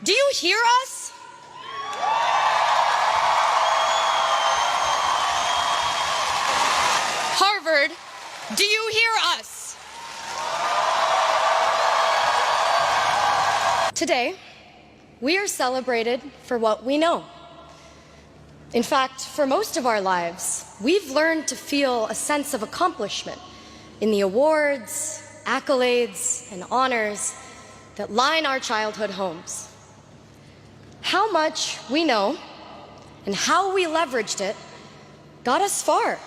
Do you hear us? Harvard, do you hear us? Today, we are celebrated for what we know. In fact, for most of our lives, we've learned to feel a sense of accomplishment in the awards, accolades, and honors that line our childhood homes. How much we know and how we leveraged it got us far.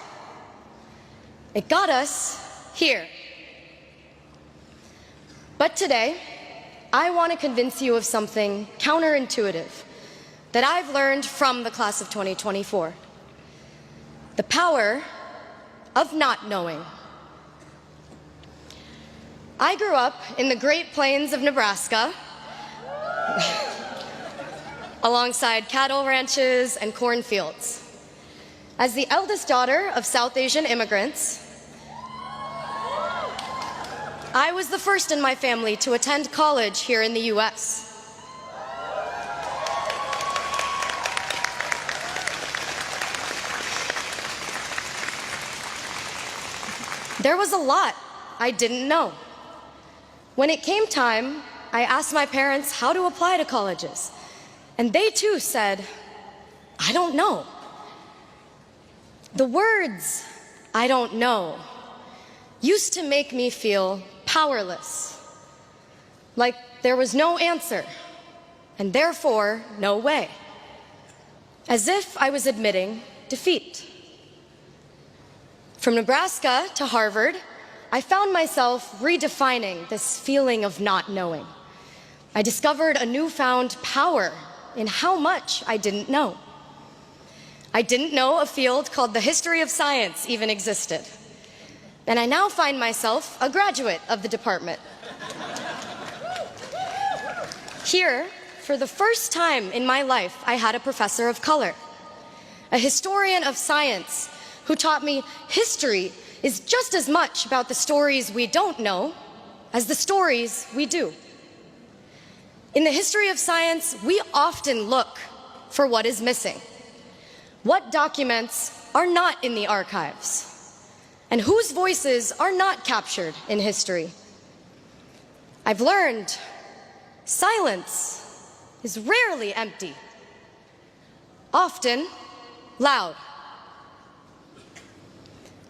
It got us here. But today, I want to convince you of something counterintuitive that I've learned from the class of 2024. The power of not knowing. I grew up in the Great Plains of Nebraska, alongside cattle ranches and cornfields. As the eldest daughter of South Asian immigrants, I was the first in my family to attend college here in the US. There was a lot I didn't know. When it came time, I asked my parents how to apply to colleges, and they too said, I don't know. The words, I don't know, used to make me feel powerless, like there was no answer, and therefore no way, as if I was admitting defeat. From Nebraska to Harvard, I found myself redefining this feeling of not knowing. I discovered a newfound power in how much I didn't know. I didn't know a field called the history of science even existed. And I now find myself a graduate of the department. Here, for the first time in my life, I had a professor of color, a historian of science who taught me history is just as much about the stories we don't know as the stories we do. In the history of science, we often look for what is missing. What documents are not in the archives? And whose voices are not captured in history? I've learned silence is rarely empty, often loud.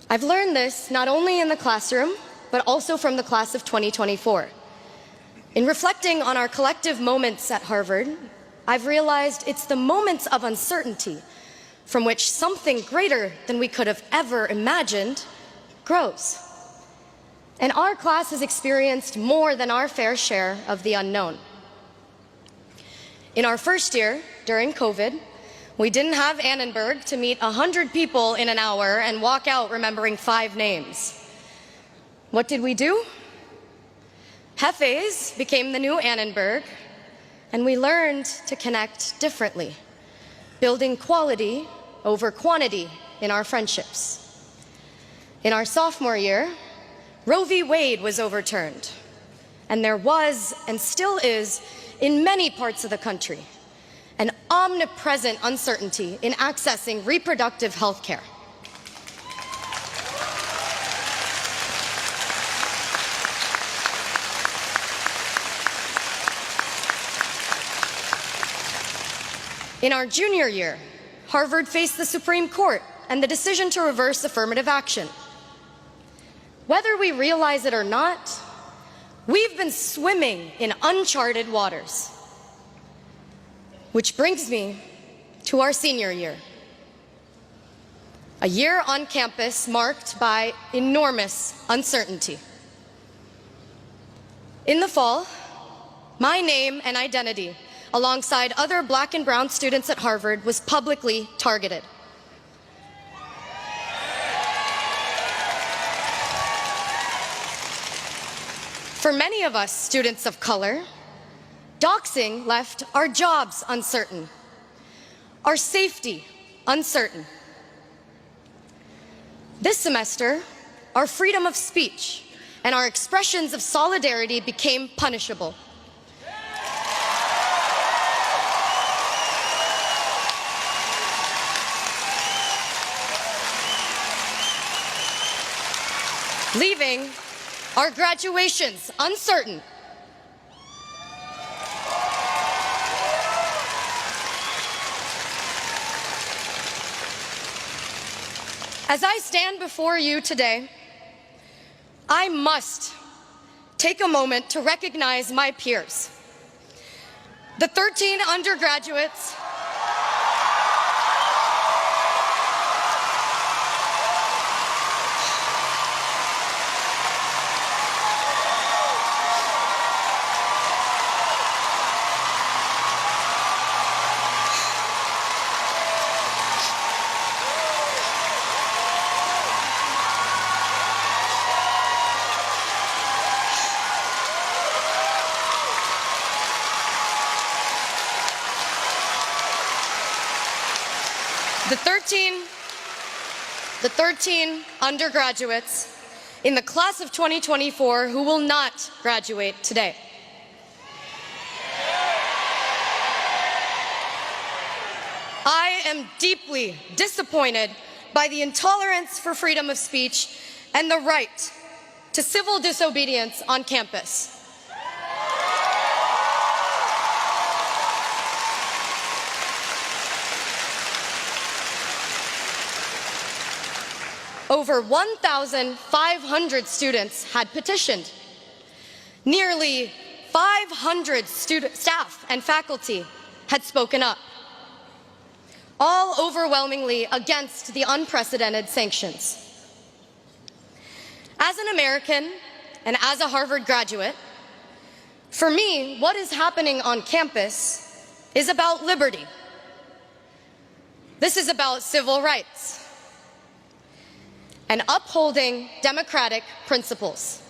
I've learned this not only in the classroom, but also from the class of 2024. In reflecting on our collective moments at Harvard, I've realized it's the moments of uncertainty from which something greater than we could have ever imagined grows. And our class has experienced more than our fair share of the unknown. In our first year, during COVID, we didn't have Annenberg to meet 100 people in an hour and walk out remembering 5 names. What did we do? Hefes became the new Annenberg, and we learned to connect differently, building quality over quantity in our friendships. In our sophomore year, Roe v. Wade was overturned, and there was, and still is, in many parts of the country, an omnipresent uncertainty in accessing reproductive health care. In our junior year, Harvard faced the Supreme Court and the decision to reverse affirmative action. Whether we realize it or not, we've been swimming in uncharted waters. Which brings me to our senior year. A year on campus marked by enormous uncertainty. In the fall, my name and identity, alongside other Black and brown students at Harvard, was publicly targeted. For many of us students of color, doxing left our jobs uncertain, our safety uncertain. This semester, our freedom of speech and our expressions of solidarity became punishable. leaving our graduations uncertain. As I stand before you today, I must take a moment to recognize my peers, the 13 undergraduates the 13 undergraduates in the class of 2024 who will not graduate today. I am deeply disappointed by the intolerance for freedom of speech and the right to civil disobedience on campus. Over 1,500 students had petitioned. Nearly 500 staff and faculty had spoken up, all overwhelmingly against the unprecedented sanctions. As an American and as a Harvard graduate, for me, what is happening on campus is about liberty. This is about civil rights and upholding democratic principles.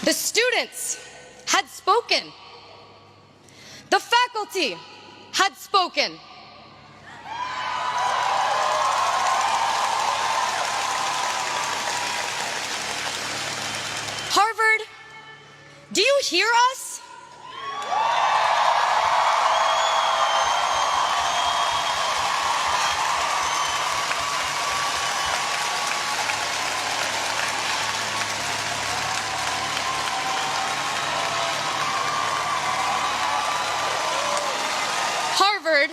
The students had spoken. The faculty had spoken. Harvard, do you hear us? Harvard,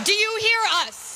do you hear us?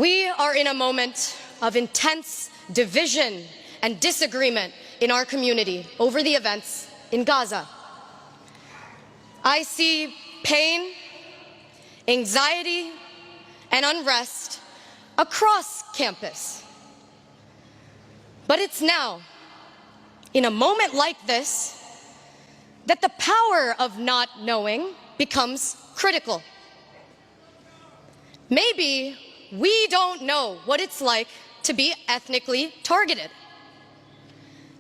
We are in a moment of intense division and disagreement in our community over the events in Gaza. I see pain, anxiety, and unrest across campus. But it's now, in a moment like this, that the power of not knowing becomes critical. Maybe we don't know what it's like to be ethnically targeted.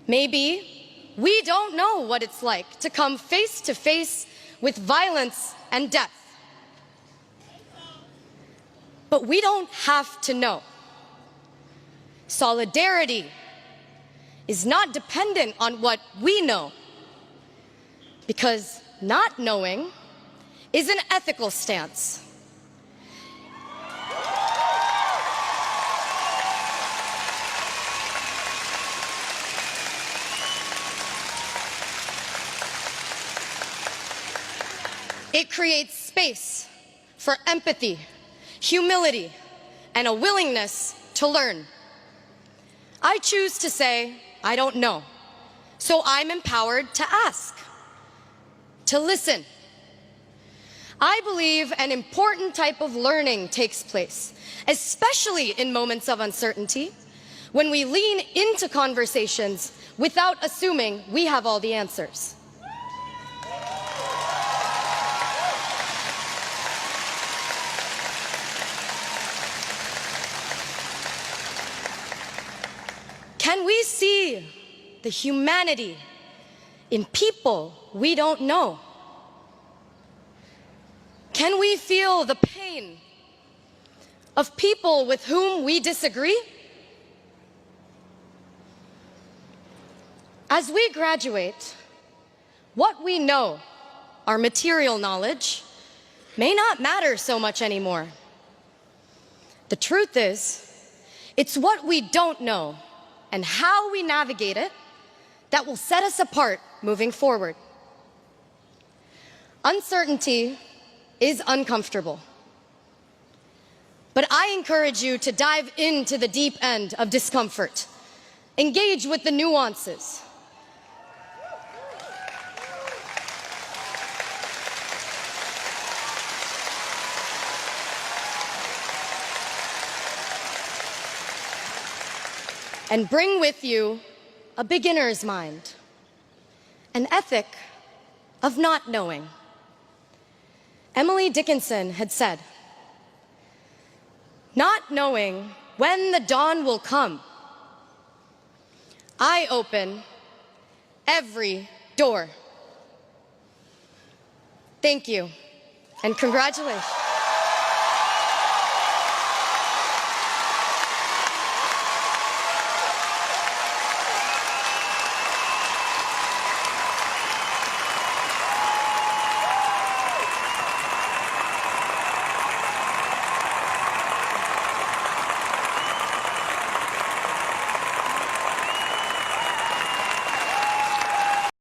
Maybe we don't know what it's like to come face to face with violence and death. But we don't have to know. Solidarity is not dependent on what we know, because not knowing is an ethical stance. It creates space for empathy, humility, and a willingness to learn. I choose to say, I don't know, so I'm empowered to ask, to listen. I believe an important type of learning takes place, especially in moments of uncertainty, when we lean into conversations without assuming we have all the answers. Can we see the humanity in people we don't know? Can we feel the pain of people with whom we disagree? As we graduate, what we know, our material knowledge, may not matter so much anymore. The truth is, it's what we don't know and how we navigate it that will set us apart moving forward. Uncertainty is uncomfortable, but I encourage you to dive into the deep end of discomfort, engage with the nuances, and bring with you a beginner's mind, an ethic of not knowing. Emily Dickinson had said, "Not knowing when the dawn will come, I open every door." Thank you, and congratulations.